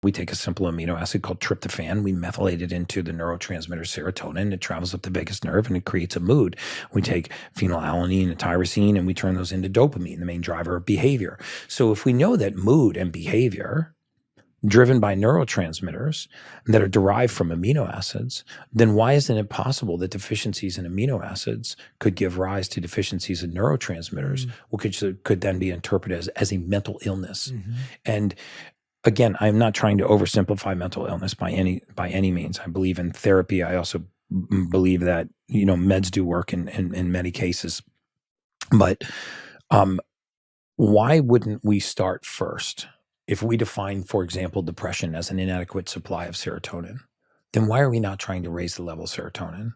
We take a simple amino acid called tryptophan, we methylate it into the neurotransmitter serotonin, it travels up the vagus nerve and it creates a mood. We take phenylalanine and tyrosine and we turn those into dopamine, the main driver of behavior. So if we know that mood and behavior driven by neurotransmitters that are derived from amino acids, then why isn't it possible that deficiencies in amino acids could give rise to deficiencies in neurotransmitters, which could then be interpreted as a mental illness? And again, I'm not trying to oversimplify mental illness by any means. I believe in therapy. I also believe that, meds do work in many cases. But why wouldn't we start first? If we define, for example, depression as an inadequate supply of serotonin, then why are we not trying to raise the level of serotonin?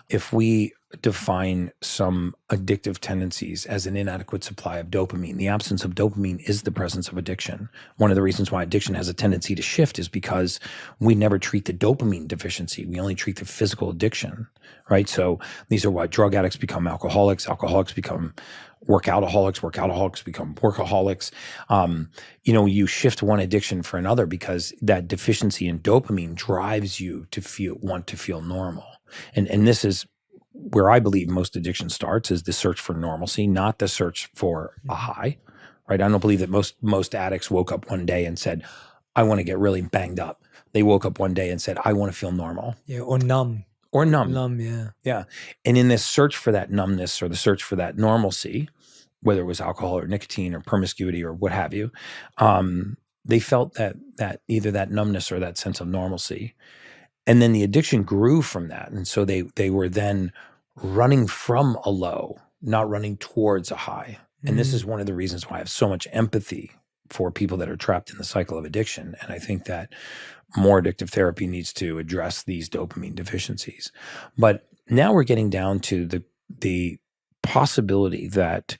If we define some addictive tendencies as an inadequate supply of dopamine, the absence of dopamine is the presence of addiction. One of the reasons why addiction has a tendency to shift is because we never treat the dopamine deficiency. We only treat the physical addiction, right? So these are why drug addicts become alcoholics, alcoholics become workoutaholics, workoutaholics become workaholics. You shift one addiction for another because that deficiency in dopamine drives you to want to feel normal. And this is where I believe most addiction starts, is the search for normalcy, not the search for a high, right? I don't believe that most addicts woke up one day and said, I want to get really banged up. They woke up one day and said, I want to feel normal. Yeah, or numb. Or numb. Numb, yeah. Yeah. And in this search for that numbness or the search for that normalcy, whether it was alcohol or nicotine or promiscuity or what have you, they felt that either that numbness or that sense of normalcy. And then the addiction grew from that. And so they were then running from a low, not running towards a high. And this is one of the reasons why I have so much empathy for people that are trapped in the cycle of addiction. And I think that more addictive therapy needs to address these dopamine deficiencies. But now we're getting down to the possibility that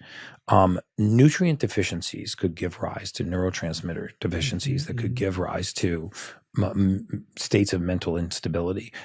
nutrient deficiencies could give rise to neurotransmitter deficiencies that could give rise to states of mental instability.